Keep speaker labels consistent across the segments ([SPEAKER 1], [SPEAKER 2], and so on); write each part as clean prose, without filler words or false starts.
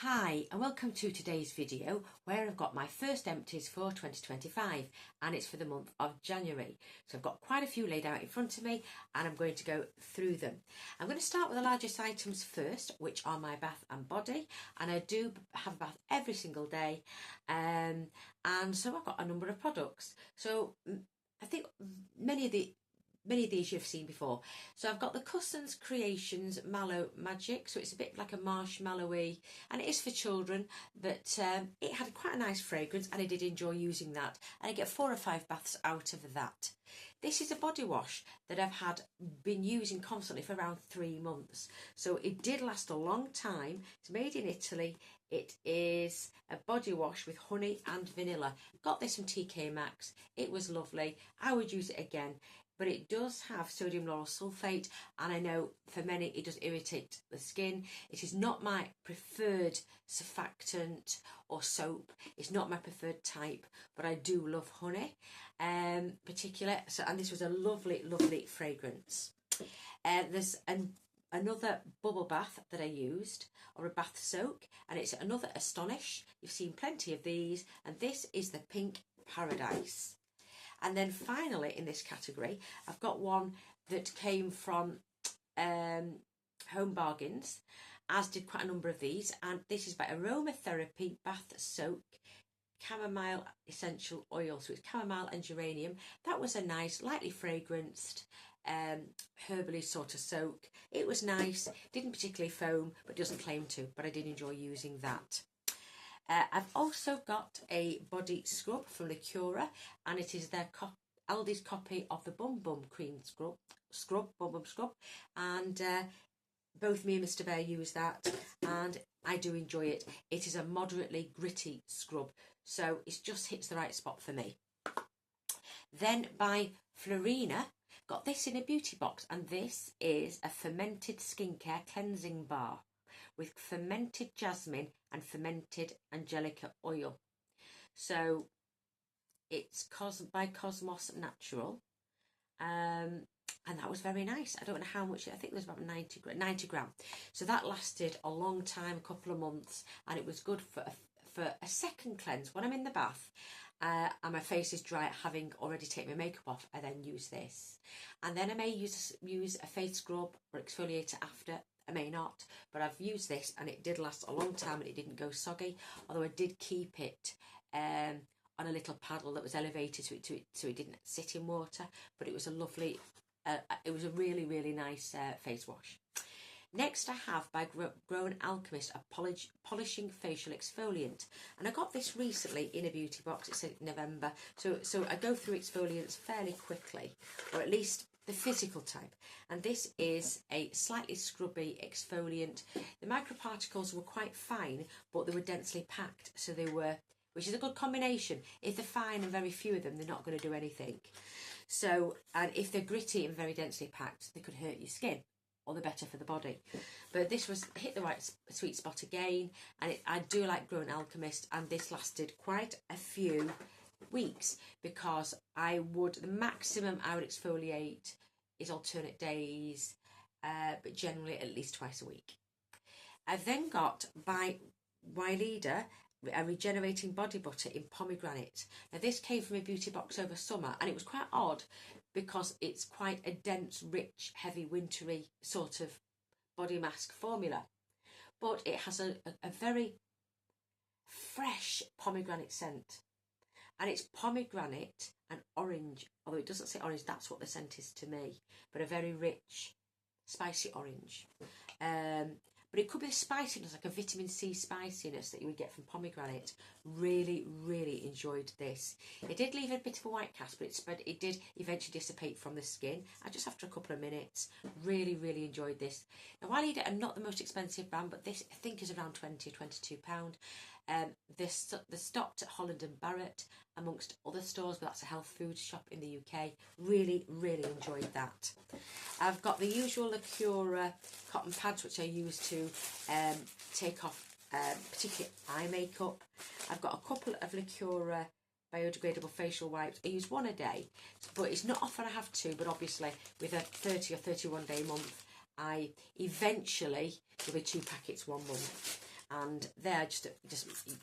[SPEAKER 1] Hi and welcome to today's video where I've got my first empties for 2025 and it's for the month of January. So I've got quite a few laid out in front of me and I'm going to go through them. I'm going to start with the largest items first, which are my bath and body, and I do have a bath every single day, and so I've got a number of products. So I think many of these you've seen before. So I've got the Cousins Creations Mallow Magic. So it's a bit like a marshmallowy, and it is for children, but it had quite a nice fragrance and I did enjoy using that. And I get 4 or 5 baths out of that. This is a body wash that I've been using constantly for around 3 months. So it did last a long time. It's made in Italy. It is a body wash with honey and vanilla. Got this from TK Maxx. It was lovely. I would use it again. But it does have sodium lauryl sulfate, and I know for many it does irritate the skin. It is not my preferred surfactant or soap. It's not my preferred type, but I do love honey, particular. So, and this was a lovely, lovely fragrance. There's another bubble bath that I used, or a bath soak, and it's another Astonish. You've seen plenty of these, and this is the Pink Paradise. And then finally in this category, I've got one that came from Home Bargains, as did quite a number of these. And this is by Aromatherapy Bath Soak Chamomile Essential Oil. So it's chamomile and geranium. That was a nice, lightly fragranced, herbally sort of soak. It was nice, didn't particularly foam, but doesn't claim to, but I did enjoy using that. I've also got a body scrub from Lacura, and it is their Aldi's copy of the Bum Bum Cream Scrub, Bum Bum Scrub, and both me and Mr. Bear use that, and I do enjoy it. It is a moderately gritty scrub, so it just hits the right spot for me. Then by Florina, got this in a beauty box, and this is a fermented skincare cleansing bar with fermented jasmine and fermented angelica oil. So it's by Cosmos Natural, and that was very nice. I don't know how much, I think it was about 90 gram. So that lasted a long time, a couple of months, and it was good for a second cleanse when I'm in the bath and my face is dry, having already taken my makeup off. I then use this, and then I may use a face scrub or exfoliator after. I may not, but I've used this and it did last a long time and it didn't go soggy, although I did keep it on a little paddle that was elevated so it didn't sit in water. But it was a lovely, it was a really, really nice face wash. Next I have by Grown Alchemist a polishing facial exfoliant, and I got this recently in a beauty box. It's in November, so I go through exfoliants fairly quickly, or at least the physical type, and this is a slightly scrubby exfoliant. The microparticles were quite fine, but they were densely packed, so they were, which is a good combination. If they're fine and very few of them, they're not going to do anything. So, and if they're gritty and very densely packed, they could hurt your skin, or the better for the body. But this was hit the right sweet spot again, and I do like Grown Alchemist, and this lasted quite a few weeks, because the maximum I would exfoliate is alternate days, but generally at least twice a week. I've then got by Wylida a regenerating body butter in pomegranate. Now this came from a beauty box over summer, and it was quite odd because it's quite a dense, rich, heavy, wintry sort of body mask formula, but it has a very fresh pomegranate scent. And it's pomegranate and orange, although it doesn't say orange, that's what the scent is to me, but a very rich, spicy orange. But it could be a spiciness, like a vitamin C spiciness that you would get from pomegranate. Really, really enjoyed this. It did leave a bit of a white cast, but it did eventually dissipate from the skin, and just after a couple of minutes. Really, really enjoyed this. Now, Wylida are not the most expensive brand, but this I think is around £20 or £22. They're stocked at Holland and Barrett, amongst other stores, but that's a health food shop in the UK. Really, really enjoyed that. I've got the usual Lacura cotton pads, which I use to take off particularly eye makeup. I've got a couple of Lacura biodegradable facial wipes. I use one a day, but it's not often I have to, but obviously with a 30 or 31 day month, I eventually will be 2 packets 1 month. and they're just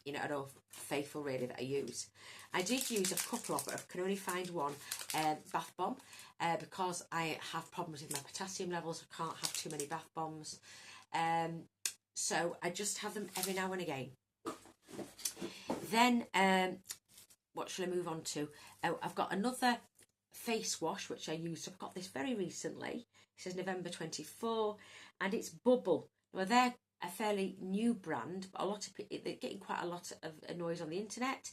[SPEAKER 1] you know, an old faithful really that I use. I did use a couple of, but I can only find one bath bomb because I have problems with my potassium levels. I can't have too many bath bombs, so I just have them every now and again. Then what shall I move on to? Oh, I've got another face wash which I used. I've got this very recently. It says November 24, and it's Bubble. Well, they're a fairly new brand, but a lot of they're getting quite a lot of noise on the internet.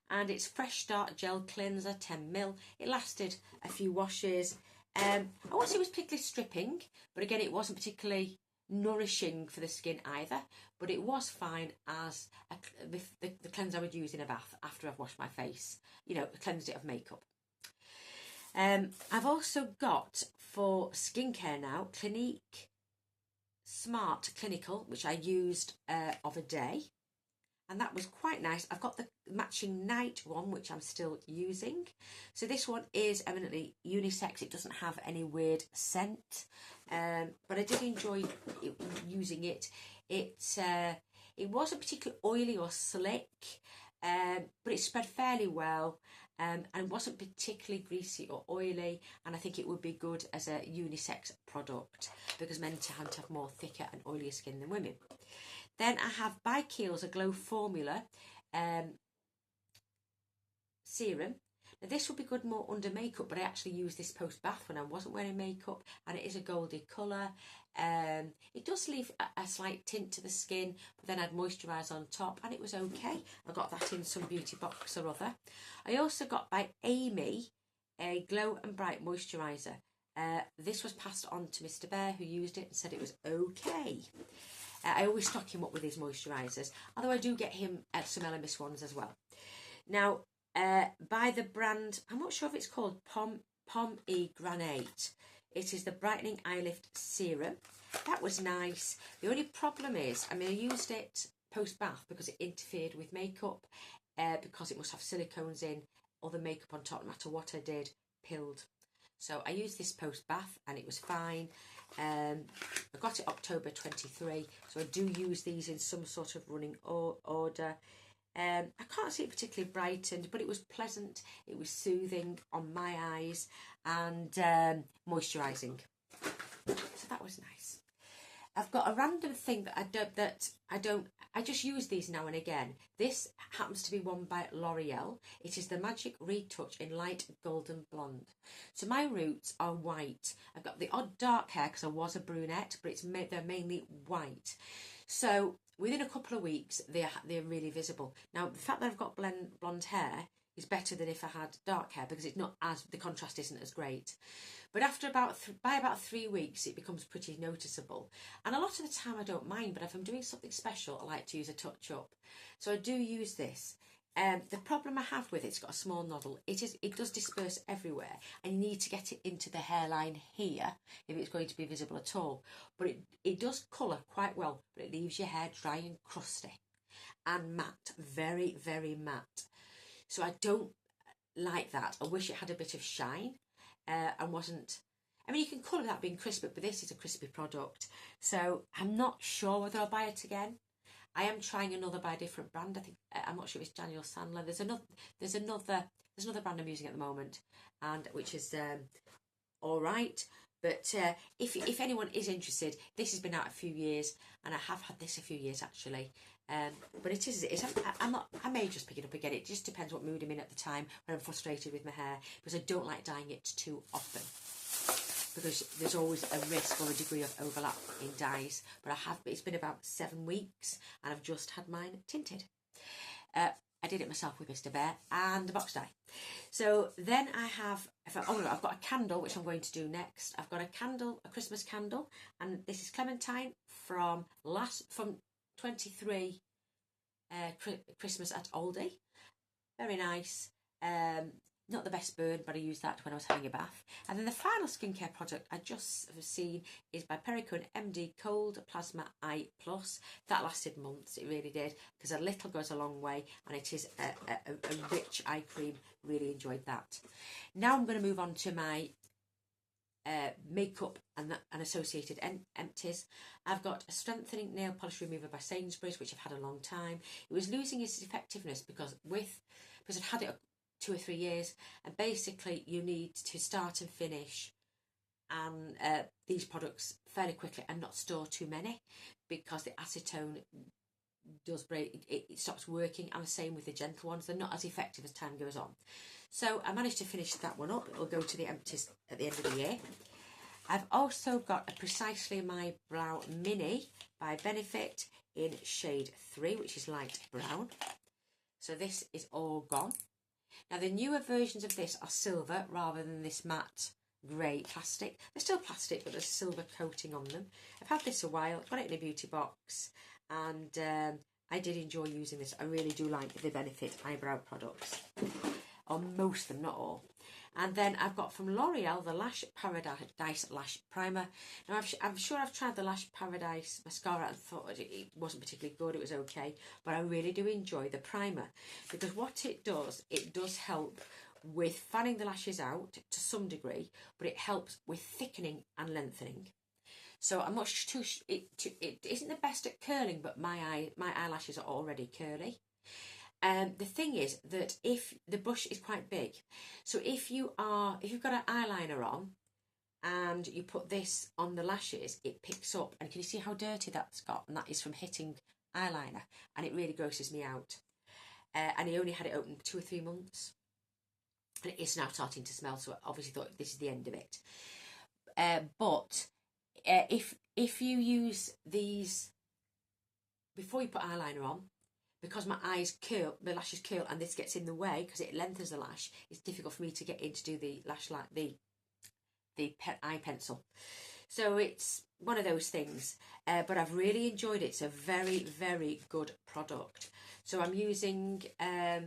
[SPEAKER 1] And it's Fresh Start Gel Cleanser, 10ml. It lasted a few washes. I won't say it was particularly stripping, but again, it wasn't particularly nourishing for the skin either. But it was fine as the cleanser I would use in a bath after I've washed my face. You know, cleansed it of makeup. I've also got for skincare now Clinique Smart Clinical, which I used of a day, and that was quite nice. I've got the matching night one, which I'm still using. So this one is eminently unisex. It doesn't have any weird scent, but I did enjoy using it. It wasn't particularly oily or slick, but it spread fairly well. And wasn't particularly greasy or oily, and I think it would be good as a unisex product because men tend to have more thicker and oilier skin than women. Then I have by Kiehl's a Glow Formula serum. Now this would be good more under makeup, but I actually used this post bath when I wasn't wearing makeup, and it is a goldy colour. It does leave a slight tint to the skin, but then I'd moisturise on top, and it was okay. I got that in some beauty box or other. I also got by Amy a Glow and Bright moisturiser. This was passed on to Mr. Bear, who used it and said it was okay. I always stock him up with his moisturisers, although I do get him some Elemis ones as well. Now, by the brand, I'm not sure if it's called Pomme et Granate. It is the Brightening Eye Lift Serum. That was nice. The only problem is, I mean, I used it post-bath because it interfered with makeup, because it must have silicones in, or the makeup on top, no matter what I did, pilled. So I used this post-bath and it was fine. I got it October 23, so I do use these in some sort of running order. I can't see it particularly brightened, but it was pleasant, it was soothing on my eyes, and moisturising. So that was nice. I've got a random thing that I just use these now and again. This happens to be one by L'Oreal. It is the Magic Retouch in light golden blonde. So my roots are white. I've got the odd dark hair because I was a brunette, but they're mainly white. So within a couple of weeks, they're really visible. Now, the fact that I've got blonde hair is better than if I had dark hair because the contrast isn't as great. But after by about 3 weeks, it becomes pretty noticeable. And a lot of the time I don't mind, but if I'm doing something special, I like to use a touch-up. So I do use this. The problem I have with it's got a small noddle. It does disperse everywhere, and you need to get it into the hairline here if it's going to be visible at all. But it does colour quite well, but it leaves your hair dry and crusty and matte, very, very matte. So I don't like that. I wish it had a bit of shine and wasn't... I mean, you can colour that being crispy, but this is a crispy product. So I'm not sure whether I'll buy it again. I am trying another by a different brand. I think I'm not sure if it's Daniel Sandler. There's another brand I'm using at the moment, and which is all right. But if anyone is interested, this has been out a few years, and I have had this a few years actually. But it is. I may just pick it up again. It just depends what mood I'm in at the time when I'm frustrated with my hair, because I don't like dyeing it too often, because there's always a risk or a degree of overlap in dyes. But it's been about 7 weeks and I've just had mine tinted. I did it myself with Mr. Bear and the box dye. So then I've got a candle, which I'm going to do next. I've got a Christmas candle, and this is Clementine from 23 Christmas at Aldi. Very nice. Not the best burn, but I used that when I was having a bath. And then the final skincare product I just have seen is by Perricone MD Cold Plasma Eye Plus. That lasted months, it really did, because a little goes a long way, and it is a rich eye cream. Really enjoyed that. Now I'm going to move on to my makeup and associated empties. I've got a strengthening nail polish remover by Sainsbury's, which I've had a long time. It was losing its effectiveness because I've had it 2 or 3 years, and basically you need to start and finish and these products fairly quickly and not store too many, because the acetone does break, it stops working, and the same with the gentle ones. They're not as effective as time goes on. So I managed to finish that one up. It'll go to the empties at the end of the year. I've also got a Precisely My Brow Mini by Benefit in shade 3, which is light brown. So this is all gone. Now the newer versions of this are silver rather than this matte grey plastic. They're still plastic, but there's silver coating on them. I've had this a while, got it in a beauty box, and I did enjoy using this. I really do like the Benefit eyebrow products, or most of them, not all. And then I've got from L'Oreal the Lash Paradise Lash Primer. Now I'm sure I've tried the Lash Paradise mascara and thought it wasn't particularly good, it was okay, but I really do enjoy the primer, because what it does help with fanning the lashes out to some degree, but it helps with thickening and lengthening. So I'm not too, it isn't the best at curling, but my eyelashes are already curly. The thing is that if the brush is quite big, so if you've got an eyeliner on and you put this on the lashes, it picks up, and can you see how dirty that's got? And that is from hitting eyeliner, and it really grosses me out. And he only had it open 2 or 3 months, and it is now starting to smell, so I obviously thought this is the end of it. But if you use these before you put eyeliner on, because my eyes curl, the lashes curl, and this gets in the way because it lengthens the lash, it's difficult for me to get in to do the lash light, the eye pencil. So it's one of those things, but I've really enjoyed it. It's a very, very good product. So I'm using a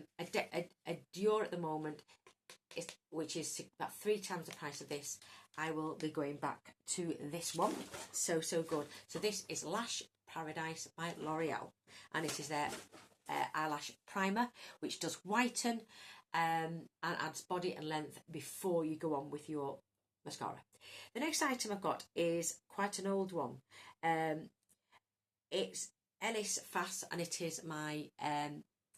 [SPEAKER 1] Dior at the moment, which is about 3 times the price of this. I will be going back to this one. So good. So this is Lash Paradise by L'Oreal, and it is their eyelash primer, which does whiten and adds body and length before you go on with your mascara. The next item I've got is quite an old one. It's Ellis Fast, and it is my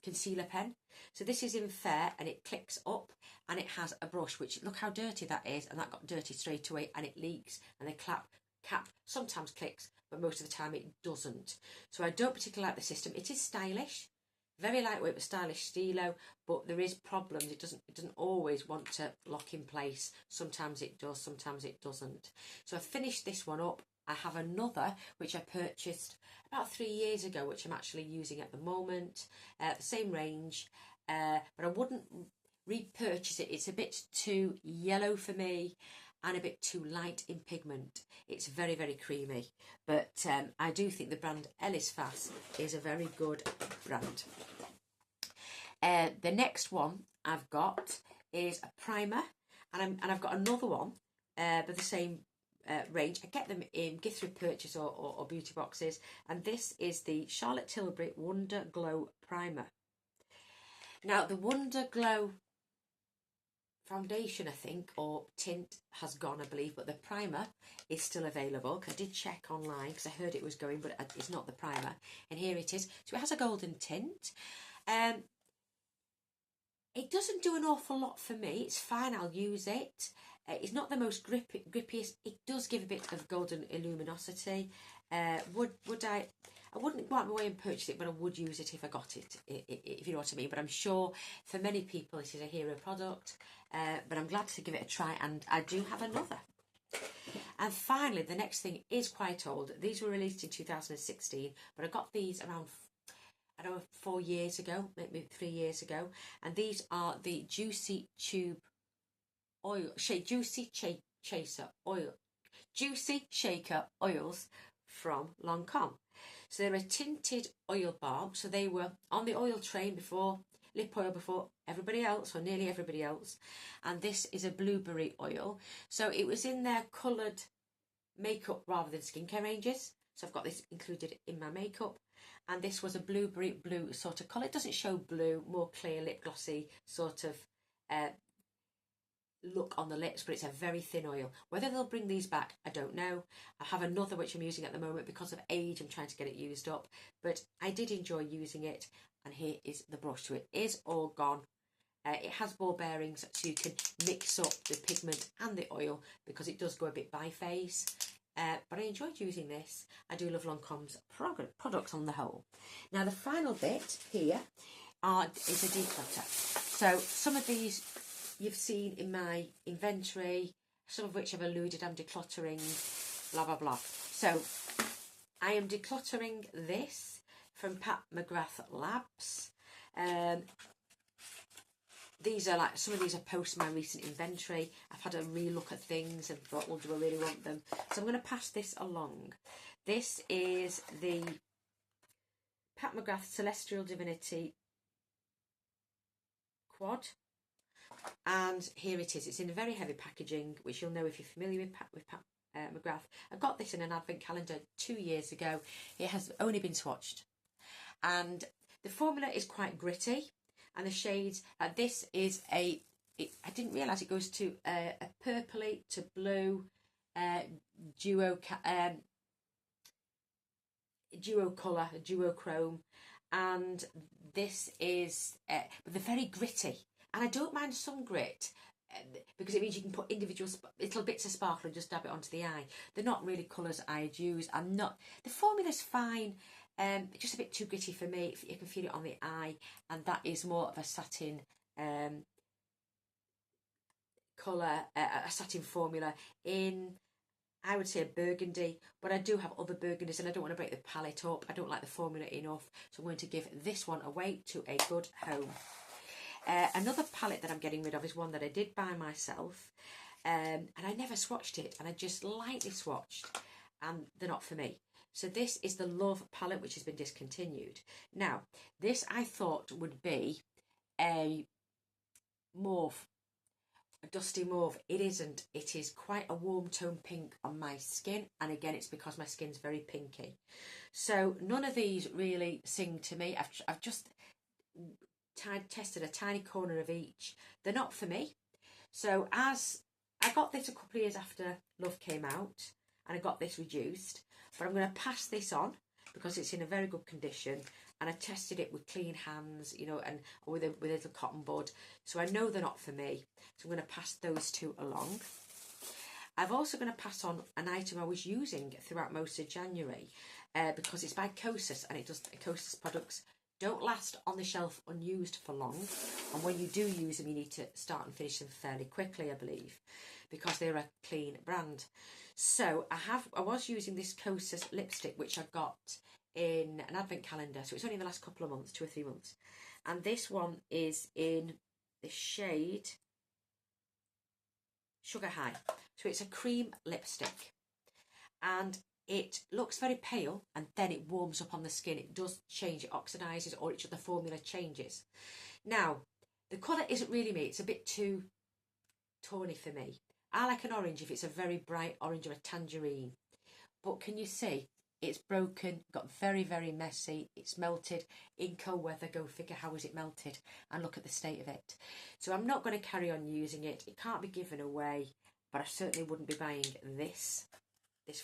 [SPEAKER 1] concealer pen. So this is in Fair, and it clicks up, and it has a brush, which, look how dirty that is, and that got dirty straight away, and it leaks, and the cap sometimes clicks, but most of the time it doesn't. So I don't particularly like the system. It is stylish, very lightweight but stylish stylo, but there is problems. It doesn't always want to lock in place. Sometimes it does, sometimes it doesn't. So I finished this one up. I have another which I purchased about 3 years ago, which I'm actually using at the moment, the same range, but I wouldn't repurchase it. It's a bit too yellow for me and a bit too light in pigment. It's very, very creamy, but I do think the brand Ellis Fast is a very good brand. The next one I've got is a primer, and I've got another one, but the same range. I get them in gift through purchase or beauty boxes, and this is the Charlotte Tilbury Wonder Glow Primer. Now the Wonder Glow foundation, I think, or tint has gone, I believe, but the primer is still available. I did check online because I heard it was going, but it's not the primer, and here it is. So it has a golden tint. It doesn't do an awful lot for me. It's fine, I'll use it. It's not the most grippiest. It does give a bit of golden luminosity. Would I wouldn't go out of my way and purchase it, but I would use it if I got it, if you know what I mean. But I'm sure for many people it is a hero product, but I'm glad to give it a try, and I do have another. And finally, the next thing is quite old. These were released in 2016, but I got these around, I don't know, 4 years ago, maybe 3 years ago, and these are the Juicy Tube Oil, Juicy Chaser Oil, Juicy Shaker Oils from Lancome. So they're a tinted oil balm. So they were on the oil train before, lip oil before everybody else, or nearly everybody else. And this is a blueberry oil. So it was in their coloured makeup rather than skincare ranges. So I've got this included in my makeup. And this was a blueberry blue sort of colour. It doesn't show blue, more clear lip glossy sort of look on the lips, but it's a very thin oil. Whether they'll bring these back, I don't know. I have another which I'm using at the moment because of age. I'm trying to get it used up, but I did enjoy using it. And here is the brush. So it is all gone. It has ball bearings, so you can mix up the pigment and the oil because it does go a bit by phase. But I enjoyed using this. I do love Lancome's products on the whole. Now the final bit here is a declutter. So some of these you've seen in my inventory, some of which I've alluded I'm decluttering, blah, blah, blah. So I am decluttering this from Pat McGrath Labs. These are like, some of these are post my recent inventory. I've had a re-look at things and thought, well, do I really want them? So I'm going to pass this along. This is the Pat McGrath Celestial Divinity Quad. And here it is. It's in a very heavy packaging, which you'll know if you're familiar with Pat McGrath. I got this in an advent calendar 2 years ago. It has only been swatched. And the formula is quite gritty. And the shades, this is I didn't realise it goes to a purpley to blue duo colour, duochrome. And this is, but they're very gritty. And I don't mind some grit because it means you can put individual little bits of sparkle and just dab it onto the eye. They're not really colours I'd use. The formula's fine. Just a bit too gritty for me. You can feel it on the eye, and that is more of a satin colour, a satin formula in, I would say, a burgundy, but I do have other burgundies and I don't want to break the palette up. I don't like the formula enough, so I'm going to give this one away to a good home. Another palette that I'm getting rid of is one that I did buy myself, and I never swatched it, and I just lightly swatched, and they're not for me. So this is the Love palette, which has been discontinued. Now, this I thought would be a mauve, a dusty mauve. It isn't. It is quite a warm tone pink on my skin. And again, it's because my skin's very pinky. So none of these really sing to me. I've just tested a tiny corner of each. They're not for me. So as I got this a couple of years after Love came out, and I got this reduced, but I'm going to pass this on because it's in a very good condition, and I tested it with clean hands, you know, and with a little cotton bud, so I know they're not for me. So I'm going to pass those two along. I'm also going to pass on an item I was using throughout most of January because it's by Kosas, and Kosas products don't last on the shelf unused for long, and when you do use them you need to start and finish them fairly quickly, I believe, because they're a clean brand. So I was using this Kosas lipstick, which I got in an advent calendar, so it's only in the last couple of months, 2 or 3 months, and this one is in the shade Sugar High. So it's a cream lipstick, and it looks very pale, and then it warms up on the skin. It does change, it oxidises, or the formula changes. Now, the colour isn't really me. It's a bit too tawny for me. I like an orange if it's a very bright orange or a tangerine. But can you see? It's broken, got very, very messy. It's melted in cold weather. Go figure, how was it melted? And look at the state of it. So I'm not going to carry on using it. It can't be given away, but I certainly wouldn't be buying this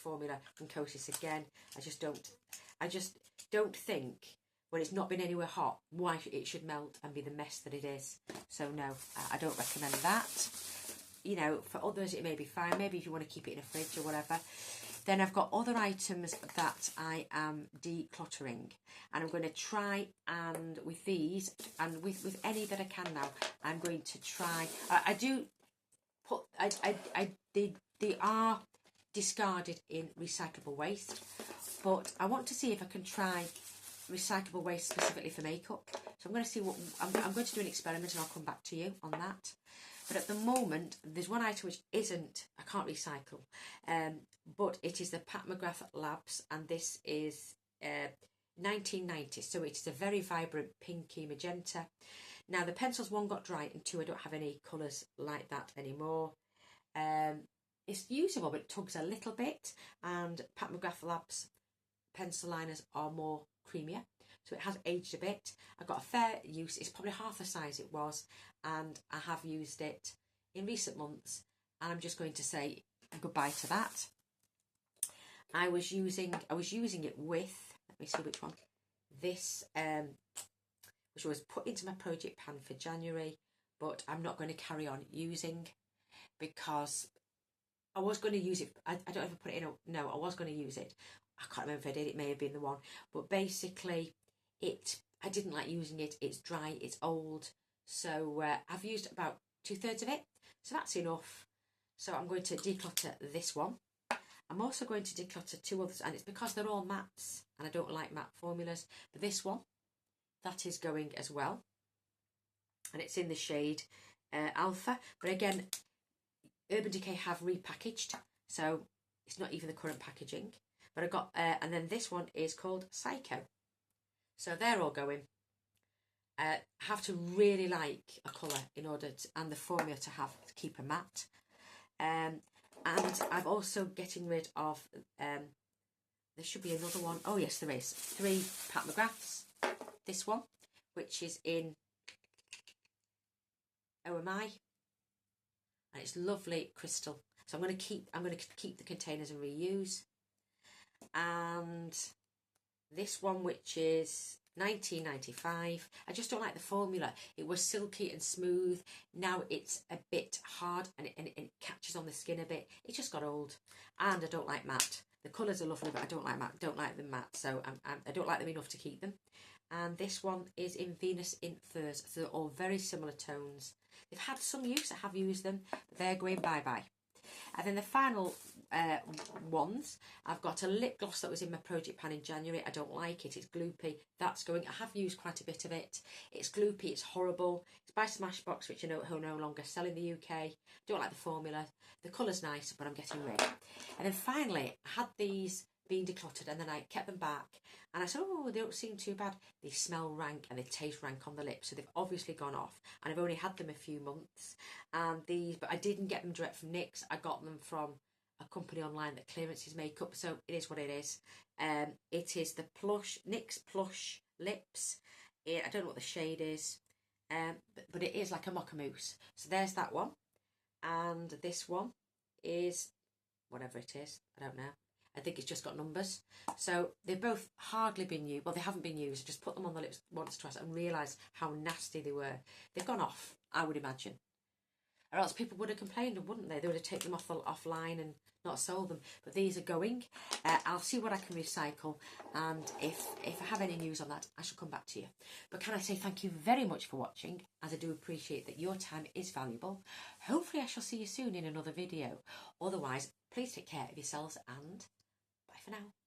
[SPEAKER 1] formula from Kosas again. I just don't think, when it's not been anywhere hot, why it should melt and be the mess that it is. So no, I don't recommend that. You know, for others it may be fine. Maybe if you want to keep it in a fridge or whatever. Then I've got other items that I am decluttering, and I'm going to try, and with these and with any that I can now, I'm going to try. They are discarded in recyclable waste, but I want to see if I can try recyclable waste specifically for makeup. So I'm going to see what I'm going to do an experiment, and I'll come back to you on that. But at the moment, there's one item which I can't recycle, but it is the Pat McGrath Labs, and this is 1990, so it's a very vibrant pinky magenta. Now the pencils, 1 got dry, and 2 I don't have any colours like that anymore. It's usable, but it tugs a little bit, and Pat McGrath Labs pencil liners are more creamier, so it has aged a bit. I got a fair use. It's probably half the size it was, and I have used it in recent months, and I'm just going to say goodbye to that. I was using it with, let me see which one, this which was put into my project pan for January, but I'm not going to carry on using, because I was going to use it. I don't ever put it in. No, I was going to use it. I can't remember if I did. It may have been the one, but basically, I didn't like using it. It's dry. It's old. So I've used about 2/3 of it. So that's enough. So I'm going to declutter this one. I'm also going to declutter 2 others, and it's because they're all mattes, and I don't like matte formulas. But this one, that is going as well, and it's in the shade Alpha. But again, Urban Decay have repackaged, so it's not even the current packaging. But I got, and then this one is called Psycho. So they're all going. Have to really like a colour in order to, and the formula to keep a matte. And I'm also getting rid of, there should be another one. Oh yes, there is. 3 Pat McGraths. This one, which is in OMI, and it's lovely crystal. So I'm going to keep the containers and reuse. And this one, which is 19.95. I just don't like the formula. It was silky and smooth. Now it's a bit hard, and it catches on the skin a bit. It just got old, and I don't like matte. The colours are lovely, but I don't like matte. Don't like them matte, so I don't like them enough to keep them. And this one is in Venus in Furs. So they're all very similar tones. They've had some use. I have used them, but they're going bye-bye. And then the final ones, I've got a lip gloss that was in my project pan in January. I don't like it. It's gloopy. That's going. I have used quite a bit of it. It's gloopy. It's horrible. It's by Smashbox, which I know who no longer sell in the UK. Don't like the formula. The colour's nice, but I'm getting rid. And then finally, I had these being decluttered, and then I kept them back, and I said, oh, they don't seem too bad. They smell rank and they taste rank on the lips, so they've obviously gone off, and I've only had them a few months. And but I didn't get them direct from NYX. I got them from a company online that clearances makeup, so it is what it is. It is the NYX Plush Lips. I don't know what the shade is, but it is like a mocha mousse. So there's that one, and this one is whatever it is. I don't know. I think it's just got numbers. So they've both hardly been used. Well, they haven't been used. I just put them on the lips once or twice and realised how nasty they were. They've gone off, I would imagine. Or else people would have complained, wouldn't they? They would have taken them offline and not sold them. But these are going. I'll see what I can recycle. And if I have any news on that, I shall come back to you. But can I say thank you very much for watching, as I do appreciate that your time is valuable. Hopefully I shall see you soon in another video. Otherwise, please take care of yourselves, and bye for now.